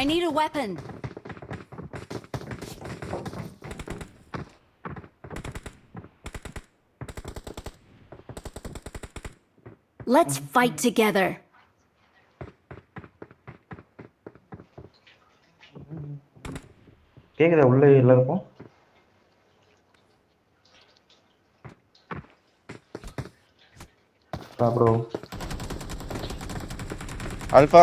I need a weapon. Let's fight together. கேக்குதா உள்ள எல்லாருக்கும்? ப்ரோ ஆல்பா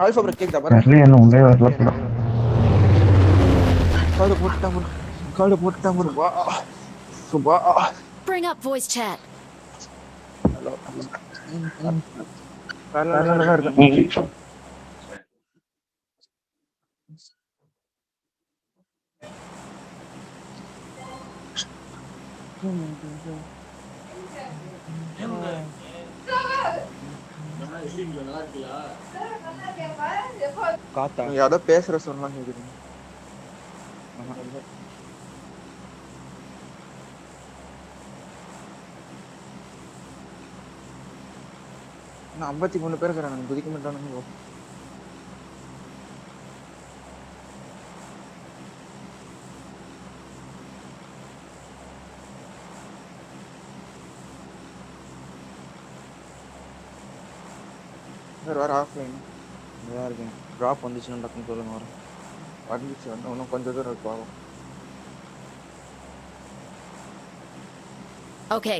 ஆல்பா ப்ரோ கேக்குதா பாரு. என்ன உள்ளே வரல ப்ரோ. கால் போட்டுட்டான் ப்ரோ. கால் போட்டுட்டான் ப்ரோ. வா Subha. Bring up voice chat. Hello. வேற இருக்கு. காத்தா நீ அத பேசுற சொன்னா கேக்குறீங்க. நான் 53 பேர் இருக்கிறாங்க, குதிக்க மாட்டானுங்க. வேற ஆஃப்லைன் வேற இருக்கு. டிராப் வந்துச்சுன்னா டக்குன்னு சொல்லுங்க. வரும் வந்துச்சு வந்து இன்னும் கொஞ்சம் தூரம் இருக்கு. பாவம். Okay.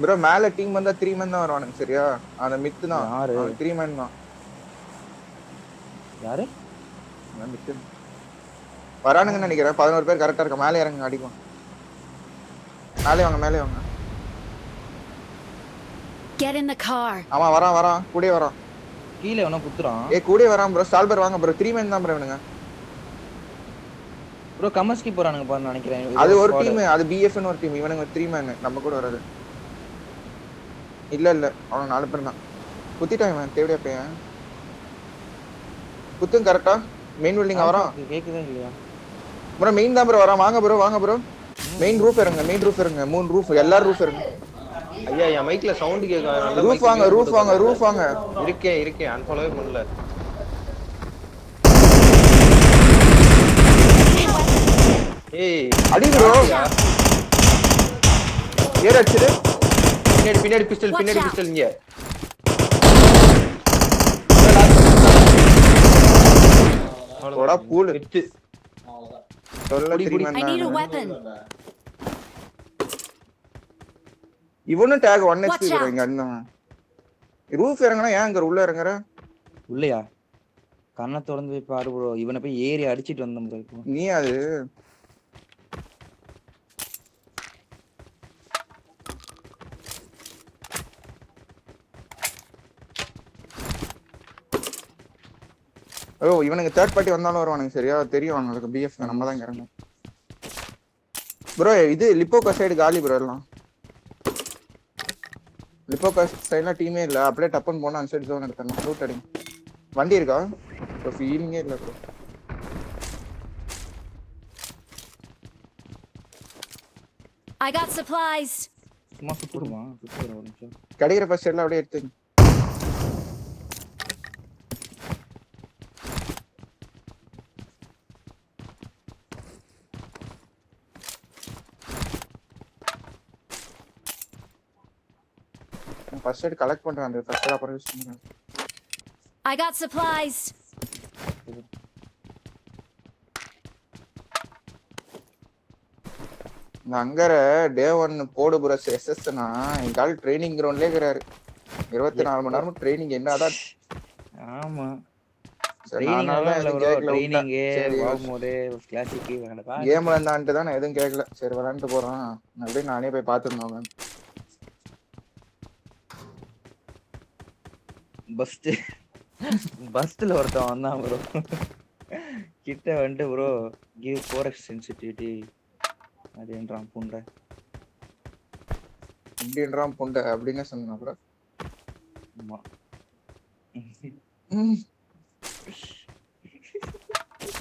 ப்ரோ மேல டீம் வந்தா 3 men தான் வருவானுங்க சரியா? அந்த மித்து தான். யாரு? 3 men தான். யாரு? நான் மித்து வரானுங்கன்னு நினைக்கிறேன். 11 பேர் கரெக்டா இருக்க. மேலே இறங்க அடிக்கும். மேலே வாங்க மேலே வாங்க. Get in the car. ஆமா வரான் கூடயே வரான். கீழ வேணா குத்துறான். கூடயே வரான் ப்ரோ. ஸ்டால்பர் வாங்க ப்ரோ. 3 men தான் ப்ரோ இவனுங்க. ப்ரோ கமஸ்கி போறானுங்க பாரு நினைக்கிறேன். அது ஒரு டீம், அது BF ன்னு ஒரு டீம். இவனுங்க 3 men நம்ம கூட வராது. இல்ல அவன் 4 பேர் தான். குத்திட்டான் இவன் தேவடியா பையன். குத்துங்க கரெக்டா. மெயின் பில்டிங் வரான். கேக்குதா இல்லையா ப்ரோ? மெயின் தான் ப்ரோ வரான். வாங்க ப்ரோ. மெயின் ரூஃப் இறங்க. 3 ரூஃப் எல்லாரும் ரூஃப் இறங்க. ஐயா என் மைக்ல சவுண்ட் கேட்காது. ரூஃப் வாங்க. இருக்கேன் அன்ஃபாலோவே பண்ணல. ஏய் அடி ப்ரோ. ஏற அடிச்சிடு. பின்னாடி பிஸ்டல் இங்க. ஓடா pool. I need a weapon. இவனும் டேக் 1 HP ப்ரோ. இங்க அண்ணன் ரூஃப் இறங்கனா ஏன் அங்க உள்ள இறங்கற? உள்ளயா? கண்ணை திறந்து போய் பாரு ப்ரோ. இவனை போய் ஏறி அடிச்சிட்டு வந்தோம் ப்ரோ. நீ அது இவனுக்கு தேர்ட் பார்ட்டி வந்தாலும் வருவானுங்க சரியா? தெரியும் அவங்களுக்கு BF நம்ம தான் இறங்கணும் ப்ரோ. இது லிப்போகா சைடு காலி ப்ரோ. எல்லாம் லிப்போகா சைடுலாம் டீமே இல்ல. அப்படியே டப்புன்னு போனா அந்த சைடு ஜோன் எடுத்துடலாம். ரூட் அடிங்க. வண்டி இருக்கா ப்ரோ? ஃபீலிங்கே இல்ல ப்ரோ. I got supplies. சும்மா சுத்துறோம் ஒரு நிமிஷம். கிடைக்கிற ஃபர்ஸ்ட் எல்லாம் அப்படியே எடுத்துங்க. ஃபர்ஸ்ட் எய்ட் கலெக்ட் பண்றேன். அந்த ஃபர்ஸ்ட் எய்ட் அப்புறம் யூஸ் பண்ணுங்க. I got supplies. அங்கற டே 1 போடு ப்ரோ. SSனா எங்கால் ட்ரைனிங் கிரவுண்ட்லயே இருக்கறாரு. 24 மணி நேரம் ட்ரைனிங். என்னடா? ஆமா ட்ரைனிங் வாங்கும்போதே கிளாசிக் வேணடா. கேம்ல இருந்தான்ட்டு தான் நான் எதுவும் கேட்கல. சரி விளையாண்டு போறான் அப்படியே நானே போய் பார்த்துருந்தோம். பஸ்ட்ல ஒருத்தன் வந்தான் ப்ரோ. கிட்ட வந்துட்டு ப்ரோ கிவ் 4x சென்சிட்டிவிட்டி அப்படின்றான். புண்டை இப்படின்றான் புண்டை அப்படின்னு சொன்னா ப்ரோ. ஆமா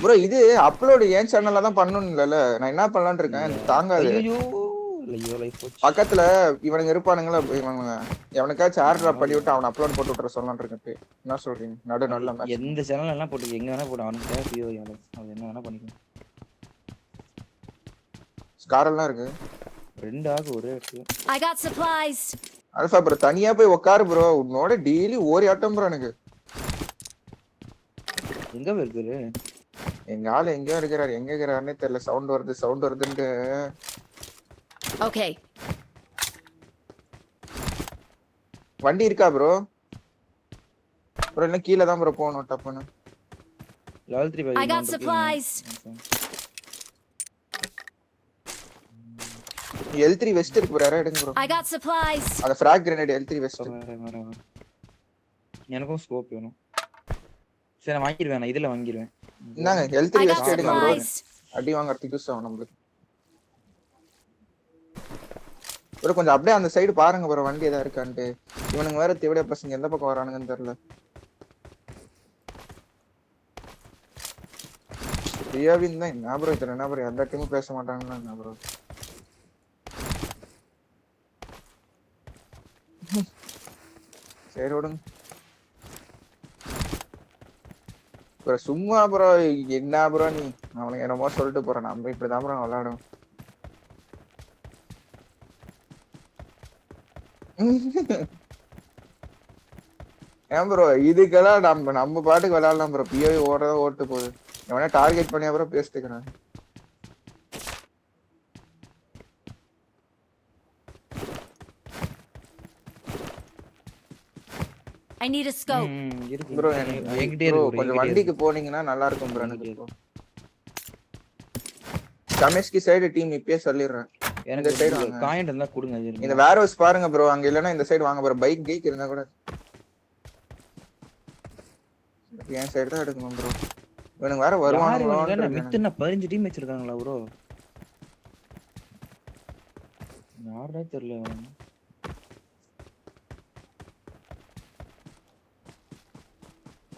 ப்ரோ இது அப்லோட் ஏன் சேனல்ல தான் பண்ணணும் இல்லல, நான் என்ன பண்ணலாம்னு இருக்கேன் தாங்காது. ஐயோ லைஃப் போச்சு. பக்கத்துல இவனுங்க இருப்பானுங்களா, இவனுங்க எவனுக்காச்சும் ஏர் டிராப் பண்ணி விட்டு அவன் அப்லோட் போட்டு விட்டுற சொல்லலாம்னு இருக்கேன். என்ன சொல்றீங்க? நடு நல்ல மேட்ச். எந்த சேனல் எல்லாம் போட்டு எங்க வேணா போட்டு அவனுக்கு தேவை பிஓ அவன் என்ன வேணா பண்ணிக்கலாம். ஸ்கார் எல்லாம் இருக்கு. 2 ஆகு ஒரே இடத்துல. I got supplies. Alpha bro தனியா போய் உட்காரு ப்ரோ, உன்னோட டெய்லி ஓரி ஆட்டம் ப்ரோ. எனக்கு எங்க இருக்குது எங்க ஆளு எங்கேயோ இருக்கிறாரு, எங்க இருக்கிறாருன்னே தெரியல. சவுண்ட் வருதுன்ட்டு. Okay. வண்டி இருக்கா ப்ரோ? ப்ரோ என்ன கீழ தான் ப்ரோ போணும் டப்புன்னு. Level 3 I got supplies. L3 west இருக்கு ப்ரோ, யாரா எடுங்க ப்ரோ. I got supplies. அந்த ஃபிராக் கிரேனேட் L3 வெஸ்ட். எனக்கும் ஸ்கோப் வேணும். சரி நான் வாங்கிடுவேன், நான் இதுல வாங்கிடுவேன். என்னங்க L3 I got வெஸ்ட் எடுங்க ப்ரோ. supplies. அடி வாங்கறதுக்கு யூஸ் ஆகும் நம்மளுக்கு. ப்ரோ கொஞ்சம் அப்படியே அந்த சைடு பாருங்க ப்ரோ, வண்டி ஏதா இருக்கான்ட்டு. இவனுங்க வேற தேவடியா பசங்க எந்த பக்கம் வரானுங்கன்னு தெரியல. ரியாவின் தான் என்ன ப்ரோ இத்தனை, என்ன ப்ரோ எந்த டீமும் பேச மாட்டாங்கன்னா என்ன ப்ரோ. சரி விடுங்க ப்ரோ. சும்மா ப்ரோ என்ன ப்ரோ நீ அவனுக்கு என்னமோ சொல்லிட்டு போறேன். நம்ம இப்படிதான் ப்ரோ விளையாடும். ஏன் ப்ரோ இதுக்கெல்லாம் நம்ம பாட்டுக்கு விளையாடலாம் ப்ரோ. பிஓ ஓடுறத ஓட்டு போகுது. எவனா டார்கெட் பண்ணி அப்புறம் பேசிட்டுக்கிறேன். I need a scope. இருக்கு ப்ரோ என்கிட்டே ப்ரோ இருக்கு. கொஞ்சம் வண்டிக்கு போனீங்கன்னா நல்லா இருக்கும் ப்ரோ. எனக்கு கமேஷ்கி சைடு டீம் இப்பயே சொல்லிடுறேன். எனக்கு சைடு சைடு வாங்க. காயின் இருந்தா கொடுங்க. இந்த வேர் ஹவுஸ் பாருங்க ப்ரோ, அங்க இல்லனா இந்த சைடு வாங்க ப்ரோ. பைக் கீக் இருந்தா கூட என் சைடு தான் எடுக்கணும் ப்ரோ. இவனுங்க வேற வருவானுங்க. மித்தன 15 டீம் வச்சிருக்காங்களா ப்ரோ? யாரே தெரியல.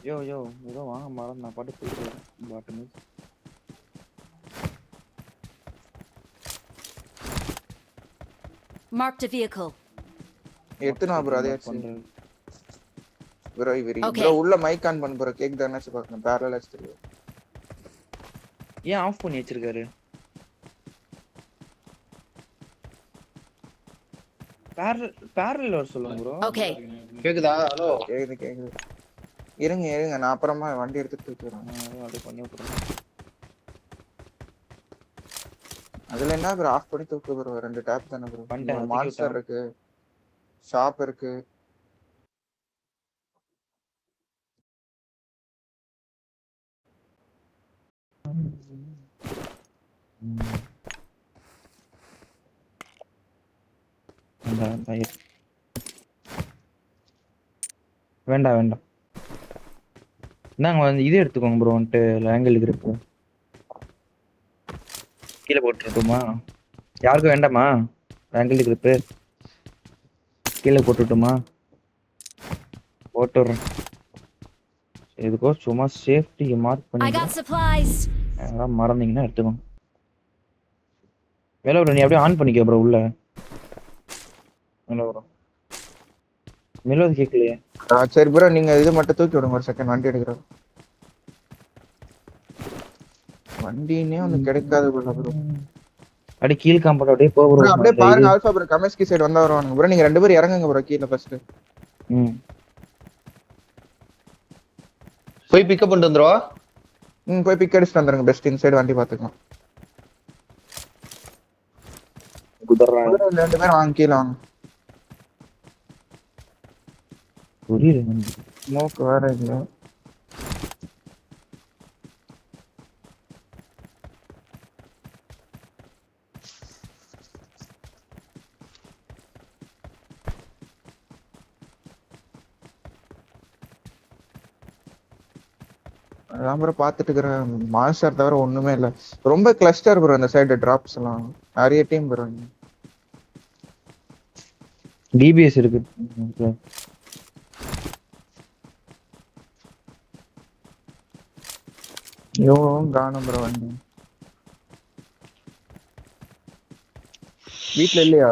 யோ ஏதோ வாங்க மரம், நான் பாட்டு போயிட்டு பாட்டு. Marked a vehicle. எத்தனை ப்ரோ அதே பண்றது ப்ரோ. Every Okay. ப்ரோ உள்ள மைக் ஆன் பண்ணு ப்ரோ. கேக் தானே பாக்கணும். பேரலல் அடிச்சிரு. ஏன் ஆஃப் பண்ணி வச்சிருக்காரு? பேரலல் வர சொல்லுங்க ப்ரோ. Okay. கேக்குதா? ஹலோ கேக்குது. இருங்க நான் அப்புறமா வண்டி எடுத்துட்டு போயிடுறேன். அப்படியே பண்ணி விட்டுறேன். அதுல என்ன ப்ரோ ஆஃப் பண்ணி தூக்கு ப்ரோ. 2 டேப் தானே ப்ரோ. பண்ணிட்டேன். மான்ஸ்டர் இருக்கு, ஷாப் இருக்கு. வேண்டாம். நாங்க வந்து இது எடுத்துக்கோங்க ப்ரோ. வந்துட்டு ஆங்கிள் கிரிப் கீழே போட்டுட்டுமா? யாருக்கும் வேண்டாமா ஆங்கிள் கிரிப்பு? கீழே போட்டுட்டுமா? போட்டுறேன். இதுக்கோ சும்மா சேஃப்டிக்கு மார்க் I பண்ணி got supplies. மறந்தீங்கன்னா எடுத்துக்கோங்க. வேலை ப்ரோ, நீ அப்படியே ஆன் பண்ணிக்க ப்ரோ உள்ள. வேலை ப்ரோ மெலோதி கேட்கலையே. சரி ப்ரோ நீங்க இது மட்டும் தூக்கி விடுங்க ஒரு செகண்ட். வண்டி எடுக்கிறோம். வண்டினே ஒண்ணு கிடைக்காது ப்ரோ. அப்படியே கீழ் காம்பவுண்ட் அப்படியே போ ப்ரோ. அப்படியே பாருங்க ஆல்பா ப்ரோ. கமேஷ்கி சைடு வந்தா வருவானுங்க ப்ரோ. நீங்க 2 பேரும் இறங்குங்க ப்ரோ கீழ ஃபர்ஸ்ட். போய் பிக்கப் பண்ணிட்டு வந்துருவா. போய் பிக் அடிச்சுட்டு வந்துருங்க. பெஸ்ட் இன் சைடு வண்டி பாத்துக்கலாம். குதறா 2 பேரும் வாங்க கீழ வாங்க. புரியுது. ஸ்மோக் வேற இல்ல. அதான் ப்ரோ பாத்துட்டு இருக்கிறேன். மான்ஸ்டர் தவிர ஒண்ணுமே இல்ல. ரொம்ப கிளஸ்டர் ப்ரோ இந்த சைடு. டிராப்ஸ் எல்லாம் நிறைய டீம் ப்ரோ. டிபிஎஸ் இருக்கு. இவன் காணும் ப்ரோ வண்டி வீட்ல இல்லையா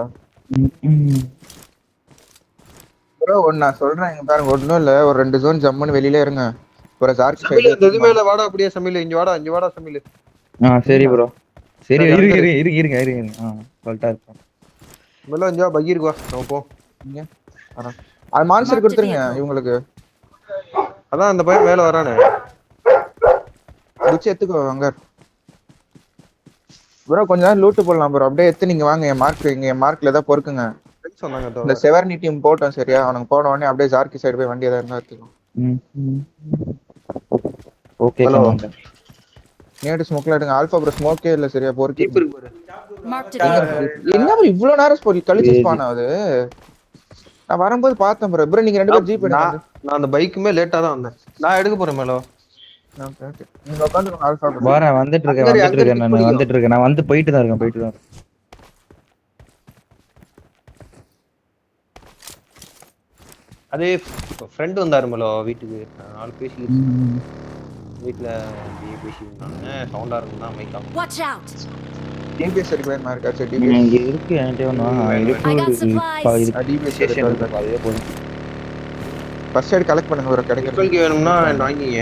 ப்ரோ ஒன்னு நான் சொல்றேன் இங்க பாருங்க ஒண்ணும் இல்ல ஒரு 2 ஜோன் ஜம்முன்னு வெளியில இருங்க ஒரு ஜார்க் சமையல் சைடு இந்த இது மேல வாடா அப்படியே சமையல் இங்க வாடா சமையல் சரி ப்ரோ சரி சரி, இருங்க சொல்லிட்டா இருக்கோம் மேல இங்க வா பகி இருக்கு வா நம்ம போ அது மான்ஸ்டர் கொடுத்துருங்க இவங்களுக்கு அதான் அந்த பையன் மேல வரானே அடிச்சு எடுத்துக்கோ அங்க ப்ரோ கொஞ்ச நேரம் லூட்டு போடலாம் ப்ரோ அப்படியே எடுத்து நீங்க வாங்க என் மார்க்ல ஏதாவது பொறுக்குங்க சொன்னாங்க இந்த செவர்னி டீம் போட்டோம் சரியா அவனுக்கு போன உடனே அப்படியே ஜார்க்கி சைடு போய் வண்டி ஏதாவது இருந்தா எடுத்துக்கோ ஓகே ஹலோ நேடு ஸ்மோக்ல எடுங்க ஆல்பா ப்ரோ ஸ்மோக்கே இல்ல சரியா பொறுக்கி ஜீப் இருக்கு பாரு Marked a vehicle. என்ன ப்ரோ இவ்ளோ நேரம் கழிச்சு ஸ்பான் ஆகுது நான் வரும்போது பார்த்தேன் ப்ரோ நீங்க 2 பேரும் ஜீப் எடுங்க நான் அந்த பைக்குமே லேட்டா தான் வந்தேன் நான் எடுக்க போறேன் மேலோ ஓகே ஓகே நீங்க உட்கார்ந்து ஆல்பா ப்ரோ வரேன் வந்துட்டு இருக்கேன் நான் வந்து போயிட்டு தான் இருக்கேன் அதே ஃப்ரெண்ட் வந்தாரு மேலோ வீட்டுக்கு நாலு பேசி வீட்டுல பேசியிருந்தாங்க சவுண்டா இருக்குன்னா mic off Watch out. DBS சரி பேர் மார்க்கா சரி இங்க இருக்கு என்கிட்ட ஒண்ணு I got supplies. DBS station அதே போதும் ஃபர்ஸ்ட் எய்ட் கலெக்ட் பண்ணுங்க ப்ரோ கிடைக்கும் உங்களுக்கு வேணும்னா வாங்கிங்க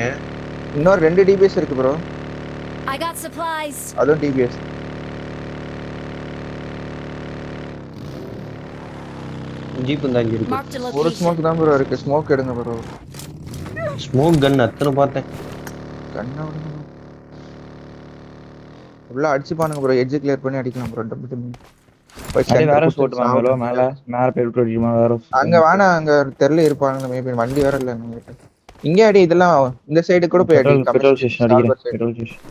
இன்னொரு 2 டிபிஎஸ் இருக்கு ப்ரோ I got supplies. அதுவும் டிபிஎஸ் ஜீப் இந்த இங்க இருக்கு Marked a ஒரு location. ஸ்மோக் தான் ப்ரோ இருக்கு ஸ்மோக் எடுங்க ப்ரோ ஸ்மோக் கன் அத்தனை பார்த்தேன் கண்ணா விடுங்க உள்ள அடிச்சு பாருங்க ப்ரோ எட்ஜ் கிளியர் பண்ணி அடிக்கலாம் ப்ரோ டபுள் டபுள் அதே வேற ஸ்பாட் வாங்கலோ மேல பெட்ரோல் அடிக்குமா வேற அங்க வானா அங்க தெருல இருப்பாங்க மேபி வண்டி வேற இல்ல நம்ம இங்க அடி இதெல்லாம் இந்த சைடு கூட போய் அடி பெட்ரோல் ஸ்டேஷன் அடிக்கிறேன் பெட்ரோல் ஸ்டேஷன்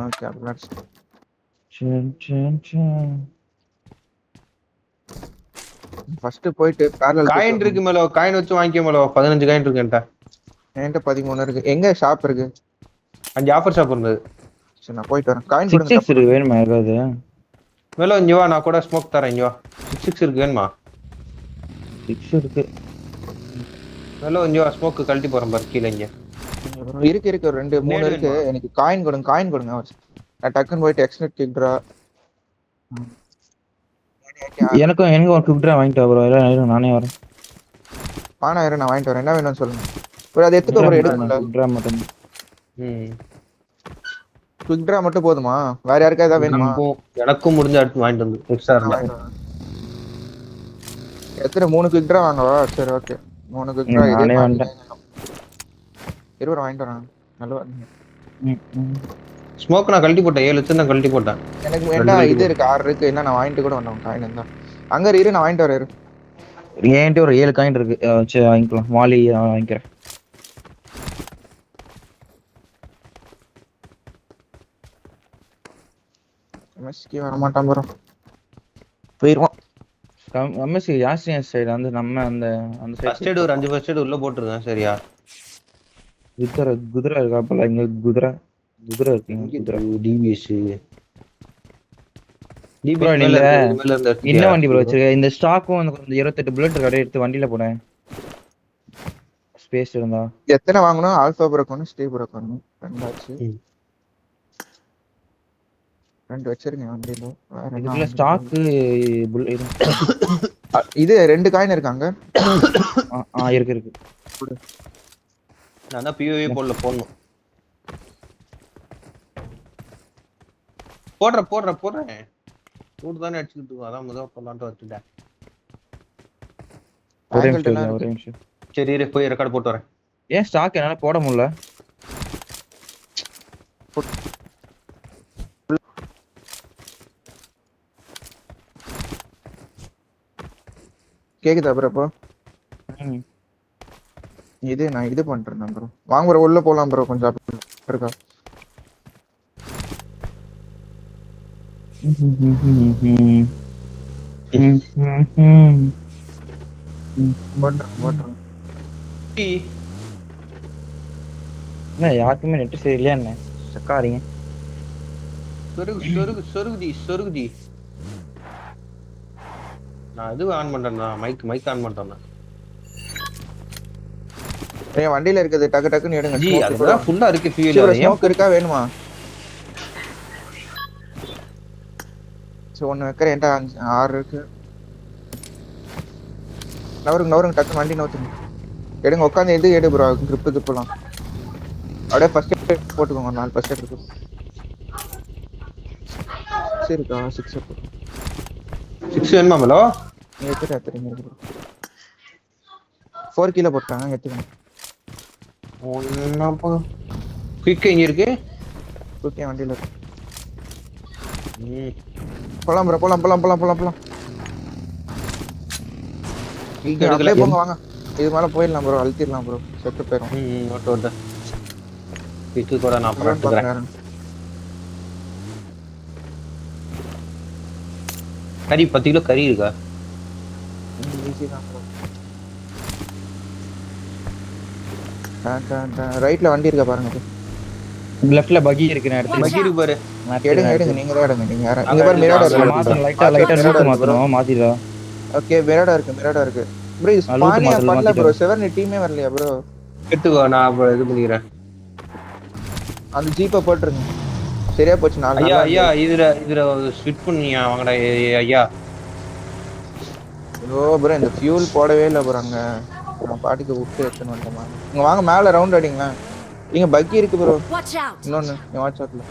ஓகே அப்படியே ஃபர்ஸ்ட் போயிட்டு parallel காயின் இருக்கு மேலோ காயின் வச்சு வாங்கிக்க மேலோ 15 காயின் இருக்கு என்கிட்ட என்கிட்ட 13 இருக்கு எங்க ஷாப் இருக்கு அஞ்சு ஆஃபர் ஷாப் இருந்தது சரி நான் போயிட்டு வரேன் காயின் 6 கொடுங்க இருக்கு வேணுமா ஏதாவது மேலோ இங்க வா நான் கூட ஸ்மோக் தரேன் இங்க வா 6 இருக்கு வேணுமா 6 இருக்கு மேலோ இங்க வா ஸ்மோக் கழட்டி போறேன் பாரு கீழ இங்க இருக்கு ஒரு 2 3 இருக்கு எனக்கு காயின் கொடுங்க நான் டக்குன்னு போயிட்டு எக்ஸ்னெட் கிக்ட்ரா எனக்கு ஒரு குக் டிரைவ் வாங்கிட்டு ப்ரோ நானே வரேன் பானா நான் வாங்கிட்டு வரேன் என்ன வேணும்னு சொல்லுங்க ப்ரோ அதை எடுத்துக்க ப்ரோ எடுக்கல குக் டிரைவ் மட்டும் குவிக் டிரா மட்டும் போதுமா வேற யாருக்கா ஏதாவது வேணுமா எனக்கும் முடிஞ்ச அடுத்து வாங்கிட்டு வந்து எக்ஸ்ட்ரா இருந்தா எத்தனை 3 குவிக் டிரா வாங்கவா சரி ஓகே 3 குவிக் டிரா நானே வந்துட்டேன் இருவரை வாங்கிட்டு வரேன் நல்லா ஸ்மோக் நான் கழட்டி போட்டேன் 7 லட்சம் நான் கழட்டி போட்டேன் எனக்கு என்ன இது இருக்கு 6 இருக்கு என்ன நான் வாங்கிட்டு கூட வந்தேன் காயின் இருந்தா அங்க இரு நான் வாங்கிட்டு வரேன் என்கிட்ட ஒரு 7 காயின் இருக்கு சரி வாங்கிக்கலாம் மாலி வாங்கிக்கிறேன் எம்எஸ்கே வர மாட்டான் ப்ரோ போயிருவோம் எம்எஸ்சி யாஸ்ரியன் சைடு வந்து நம்ம அந்த ஃபர்ஸ்ட் எய்ட் ஒரு 5 ஃபர்ஸ்ட் எய்ட் உள்ள போட்டுருக்கேன் சரியா குதிரை இருக்காப்பல இங்க குதிரை இருக்கு குதிரை டிபிஎஸ் என்ன வண்டி ப்ரோ வச்சிருக்க இந்த ஸ்டாக்கும் அந்த 28 புல்லட் கடை எடுத்து வண்டியில போனேன் ஸ்பேஸ் இருந்தா எத்தனை வாங்கணும் ஆல்பா ப்ரோக் ஒன்று ஸ்டே ப்ரோக் ஒன்று ரெண்டாச்சு 2 வச்சிருங்க வண்டியில வேற இதுல ஸ்டாக் இது 2 காயின் இருக்காங்க இருக்கு நான் தான் பிஓஏ போடணும் போடுறேன் கூட்டு தானே அடிச்சுக்கிட்டு இருக்கோம் அதான் முதல் போடலான்ட்டு வச்சுட்டேன் ஒரே நிமிஷம் சரி இரு போய் ரெக்கார்ட் போட்டு வரேன் ஏன் ஸ்டாக் என்னால போட முடியல கேக்குதா ப்ரோ இது நான் இது பண்றேன் ப்ரோ வாங்க ப்ரோ உள்ள போலாம் ப்ரோ கொஞ்சம் இருக்கா யாருக்குமே நெட் சரியில்லையா என்ன சக்காரிங்க சொருகுதி நான் இது ஆன் பண்றேன் மைக் ஆன் பண்றேன் வண்டியில இருக்குது டக்கு டக்குன்னு எடுங்க ஜி அதுதான் ஃபுல்லா இருக்கு ஃபியூல் ஸ்மோக் இருக்கா வேணுமா ஒன்று வைக்கிறேன். என்கிட்ட 6 இருக்கு. நவருங்க டக்கு வண்டி நவுத்துங்க. எடுங்க உட்காந்து எது எடு ப்ரோ. கிரிப்பு போலாம். அப்படியே ஃபர்ஸ்ட் எய்ட் போட்டுக்கோங்க. 4 ஃபர்ஸ்ட் எய்ட் இருக்கு. சரிக்கா 6 இருக்கு. 6 வேணுமா ப்ரோ? நீ எடுத்துட்டு தெரியுங்க. 4 கிலோ போட்டாங்க எடுத்துக்கோங்க. ஒண்ணாப்பா குயிக் எங்க இருக்கு? ஓகே வண்டியில இருக்கு. போலாம் ப்ரோ போலாம். இங்க அப்படியே போங்க வாங்க. இது மேல போயிடலாம் ப்ரோ. அழுத்திடலாம் ப்ரோ. செத்து போயிடும். ஓட்ட குயிக்கு கூட நான் அப்புறம் எடுத்துக்கிறேன். கறி 10 கிலோ கறி இருக்கா? ஈஸி தான் ப்ரோ. ரைட்ல வண்டி இருக்கா பாருங்க. லெஃப்ட்ல பகி இருக்கு நான் எடுத்து Watch பக்கி இருக்கு பாரு. எடுங்க நீங்க தான் எடுங்க. நீங்க யாரா இங்க பாரு மிராடோ மாத்தணும் இருக்கு. லைட்டா லூட் மாத்தணும் மாத்திடா. ஓகே மிராடோ இருக்கு. ப்ரோ இது ஸ்பானியா பண்ணல ப்ரோ. செவர்னி டீமே வரலையா ப்ரோ? எடுத்துக்கோ நான் அப்புறம் இது பண்ணிக்கிறேன். அந்த ஜீப்பை போட்டுருங்க. சரியா போச்சு. 4 ஐயா இதுல ஸ்விட்ச் பண்ணியா வாங்கடா ஐயா. ஓ ப்ரோ இந்த ஃபியூல் போடவே இல்லை ப்ரோ. அங்க நான் பாட்டுக்கு விட்டு எடுத்துன்னு வந்தேன். இங்க வாங்க மேல ரவுண்ட் அடிங்களா. இங்க பக்கி இருக்கு ப்ரோ. Watch out. இன்னொன்னு வாட்ச் அவுட்ல.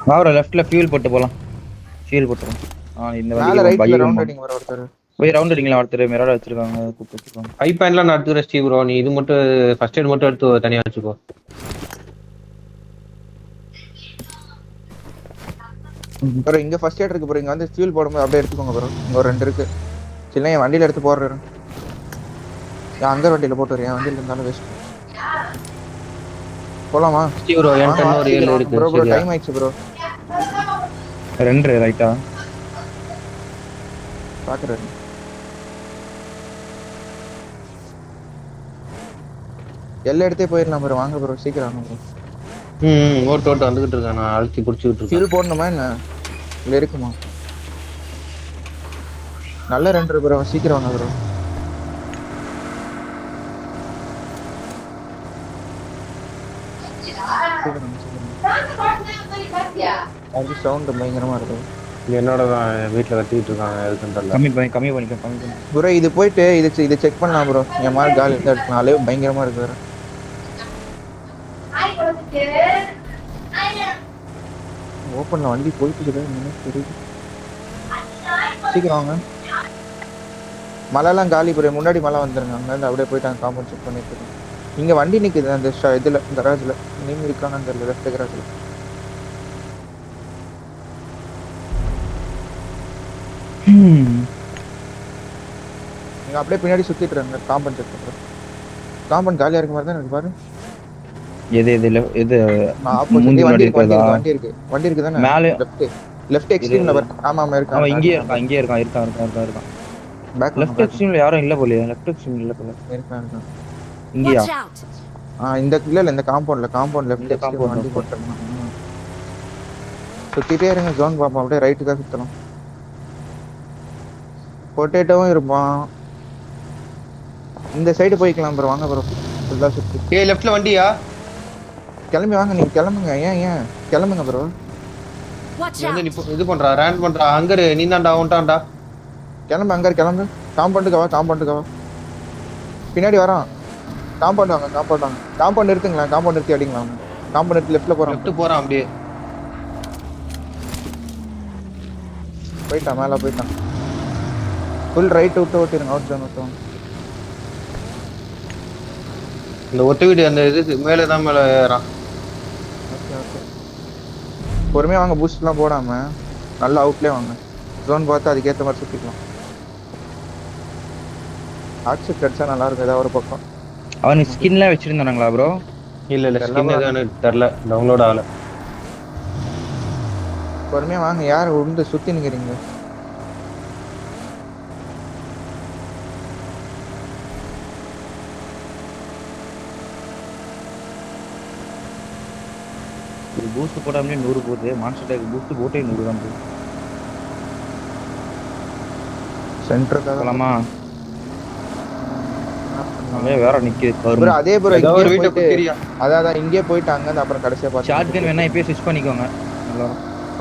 வாவர லெஃப்ட்ல ஃபியூல் போட்டு போலாம். ஃபியூல் போட்டுறோம். இந்த மேல வண்டிக்கு ரைட்ல பகி ரவுண்ட் அடிங்க ப்ரோ ஒருத்தர். போய் ரவுண்ட் அடிங்களா ஒருத்தர் மிரர் வச்சிருக்காங்க கூப்பிட்டு வச்சிருக்காங்க. ஹை பேன்லாம் நான் எடுத்துக்கிறேன் ஸ்டீவ் ப்ரோ. நீ இது மட்டும் ஃபர்ஸ்ட் எய்ட் மட்டும் எடுத்து தனியா வச்சுக்கோ. ப்ரோ இங்க ஃபர்ஸ்ட் எய்ட் இருக்கு ப்ரோ. இங்க வந்து ஃபியூல் போடும்போது அப்படியே எடுத்துக்கோங்க ப்ரோ. இங்க ஒரு 2 இருக்கு. சின்ன என் வண்டியில எடுத்து போடுறேன். அங்க வண்டியில போட்டு வரேன். வண்டியில இருந்தாலும் வேஸ்ட். போலாமா ஸ்டீவ் ப்ரோ என்கிட்ட இன்னொரு 7 இருக்கு. ப்ரோ ப்ரோ டைம் ஆயிடுச்சு ப்ரோ. 2 ரைட்டா பாக்குறேன். எல்லாம் எடுத்தே போயிடலாம் ப்ரோ. வாங்க ப்ரோ சீக்கிரம் வாங்க ப்ரோ. ஓட்டு வந்துகிட்டு இருக்கேன். நான் அழுத்தி புடிச்சிட்டு இருக்கேன். ஃபியூல் போடணுமா என்ன? இல்ல இருக்குமா? நல்ல 2 ப்ரோ. சீக்கிரம் வாங்க ப்ரோ. அது சவுண்ட் பயங்கரமா இருக்கு. என்னோட தான் வீட்டுல கத்திட்டு இருக்காங்க. எதுக்குன்னு தெரியல. கம்மி பண்ணி ப்ரோ இது போயிட்டு இது செக் பண்ணலாம் ப்ரோ. என் மாதிரி காலி எடுத்து எடுக்கலாம். அளவு பயங்கரமா இருக்கு வேற. ஓப்பன்ல வண்டி போயிட்டு தெரியுது. சீக்கிரம் வாங்க. மலைலாம் காலி ப்ரோ. முன்னாடி மலை வந்துருங்க. அங்க அப்படியே போயிட்டு அங்க காம்பவுண்ட் செக் பண்ணிட்டு இருக்கோம். இங்க வண்டி நிக்குது அந்த இதுல கராஜ்ல. நீங்க இருக்காங்கன்னு தெரியல. லெஃப்ட் கராஜ்ல நீங்க அப்படியே பின்னாடி சுத்திட்டு இருங்க. காம்பவுண்ட் செக் பண்றேன். காம்பவுண்ட் காலியா இருக்க மாதிரி தான் எனக்கு பாரு. எது நான் ஆப்போசிட் வண்டி இருக்கு தானே மேல லெஃப்ட் எக்ஸ்ட்ரீம்ல பாரு. ஆமா இருக்கு. அவன் இங்கே இருக்கான். பேக் லெஃப்ட் எக்ஸ்ட்ரீம்ல யாரும் இல்ல போலயே. லெஃப்ட் எக்ஸ்ட்ரீம்ல இல்ல போல. இருக்கான். இங்கயா? Watch out. இந்த இந்த காம்பவுண்ட் லெஃப்ட் எக்ஸ்ட்ரீம் வண்டி போட்டுறணும். சுத்திட்டே இருங்க. ஜோன் பாப்போம். அப்படியே ரைட்டுக்கா சுத்தணும். பொட்டேட்டோவும் இருப்பான். இந்த சைடு போய்க்கலாம் ப்ரோ. வாங்க ப்ரோ. ஃபுல்லா சுத்தி லெஃப்ட்ல வண்டியா? கிளம்பி வாங்க. நீங்க கிளம்புங்க. ஏன் கிளம்புங்க ப்ரோ. Watch வந்து out. இது பண்றா ரேண்ட் பண்றா. அங்க நீ தான்டா உன்டான்டா. கிளம்பு. அங்க கிளம்பு. காம்பவுண்டுக்கு வா. பின்னாடி வரான். காம்பவுண்ட் வாங்க. காம்பவுண்ட் நிறுத்துங்களா. காம்பவுண்ட் நிறுத்தி அடிங்களா. காம்பவுண்ட் நிறுத்தி லெஃப்ட்ல போறான் அப்படியே. போயிட்டான். மேல போயிட்டான். ஃபுல் ரைட் விட்டு ஓட்டிருங்க. அவுட் ஜோன் விட்டு. இந்த ஒட்ட வீடு அந்த இது மேல தான் மேல ஏறான். ஓகே பொறுமையா வாங்க. பூஸ்ட்லாம் போடாம நல்லா அவுட்லயே வாங்க. ஜோன் பார்த்து அதுக்கேற்ற மாதிரி சுத்திக்கலாம். ஆக்சிட் அடிச்சா நல்லா இருக்கும். ஏதாவது ஒரு பக்கம். அவனுக்கு ஸ்கின்லாம் வச்சிருந்தானுங்களா ப்ரோ? இல்ல ஸ்கின் எதுவும் தெரியல. டவுன்லோட் ஆகல. பொறுமையா வாங்க. யார் உண்டு சுத்தி நிக்கிறீங்க? பூஸ்ட் போடாமலே 100 போகுது. மான்ஸ்டர் டேக் பூஸ்ட் போட்டே 100 தான் போகுது. சென்டருக்கு போலாமா? அங்கே வேற நிக்குது ப்ரோ. அதே ப்ரோ ஏதோ ஒரு இங்கே வீட்டை போயிட்டு குத்திரியா? அதான் இங்கே போயிட்டு அங்க அப்புறம் கடைசியா பார்த்து ஷாட்கன் வேணா இப்பயே ஸ்விட்ச் பண்ணிக்கோங்க. நல்லா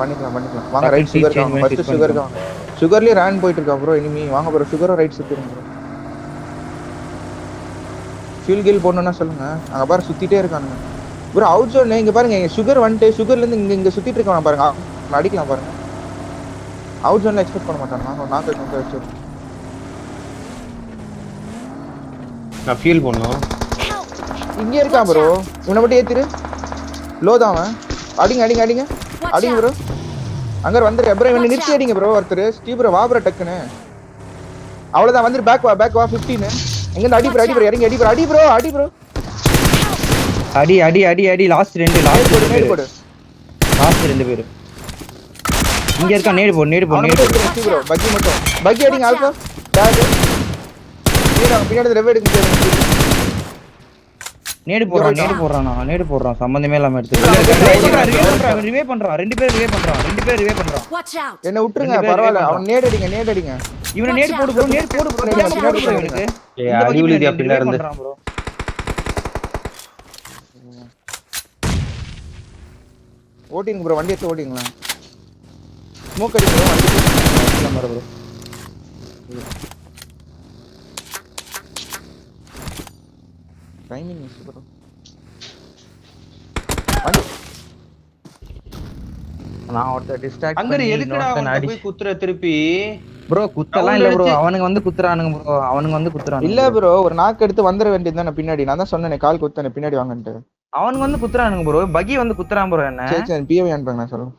பண்ணிக்கலாம் வாங்க ரைட் சுகர் வாங்க ஃபர்ஸ்ட் சுகர் வாங்க சுகர்லயே ரன் போயிட்டு இருக்கா ப்ரோ இனிமே வாங்க ப்ரோ சுகரோ ரைட் சுத்திடுங்க ப்ரோ ஃபியூல் கில் போடணும்னா சொல்லுங்க அங்க பாரு சுத்திட்டே இருக்கானுங்க ப்ரோ அவுட் ஜோன் இங்க பாருங்க இங்க சுகர் வந்துட்டு சுகர்ல இருந்து இங்க சுத்திட்டு இருக்கான் பாருங்க அடிக்கலாம் பாருங்க அவுட் ஜோன்ல எக்ஸ்பெக்ட் பண்ண மாட்டாங்க நாக்கு கொண்டு வச்சு நான் ஃபீல் பண்ணோம் இங்க இருக்கான் ப்ரோ இவனை மட்டும் ஏத்திரு லோ தான் அவன் அடிங்க Watch ப்ரோ out. அங்க வந்துரு ப்ரோ இவனை நிறுத்தி அடிங்க ப்ரோ ஒருத்தர் ஸ்டீவ் ப்ரோ வா ப்ரோ டக்குன்னு அவ்வளவுதான் வந்துரு பேக் வா 15 எங்க இருந்து அடி ப்ரோ இறங்கி அடி ப்ரோ அடி லாஸ்ட் ரெண்டு நேடு போடு லாஸ்ட் ரெண்டு பேரு இங்க இருக்கா நேடு போ ஸ்டீவ் ப்ரோ பக்கி அடிங்க ஆல்பா டேக் பின்னாடி ரெவ் எடுக்க முடியாது நேடு போடுறான் சம்பந்தமே இல்லாம எடுத்து ரிவே பண்றான் ரெண்டு பேர் ரிவே பண்றான் Watch out. என்ன விட்டுருங்க பரவாயில்ல அவன் நேடு அடிங்க இவனை நேடு போடு ப்ரோ இவனுக்கு அடி விழுதி அப்படில இருந்து ப்ரோ ஓட்டிங்க ப்ரோ வண்டி எடுத்து ஓட்டிங்களா ஸ்மோக் அடிங்க ப்ரோ வண்டி ப்ரோ டைமிங் மிஸ் ப்ரோ நான் ஒருத்தர் டிஸ்ட்ராக்ட் அங்க எதுக்குடா அவன் போய் குத்துற திருப்பி ப்ரோ குத்தலாம் இல்ல ப்ரோ அவனுங்க வந்து குத்துறானுங்க இல்ல ப்ரோ ஒரு நாக்கு எடுத்து வந்துட வேண்டியது தானே பின்னாடி நான் தான் சொன்னேனே கால் குத்தானே பின்னாடி வாங்கன்ட்டு அவனுங்க வந்து குத்துறானுங்க ப்ரோ பகி வந்து குத்துறான் ப்ரோ என்ன சரி பிஏவி அனுப்புங்க நான் சொல்றேன்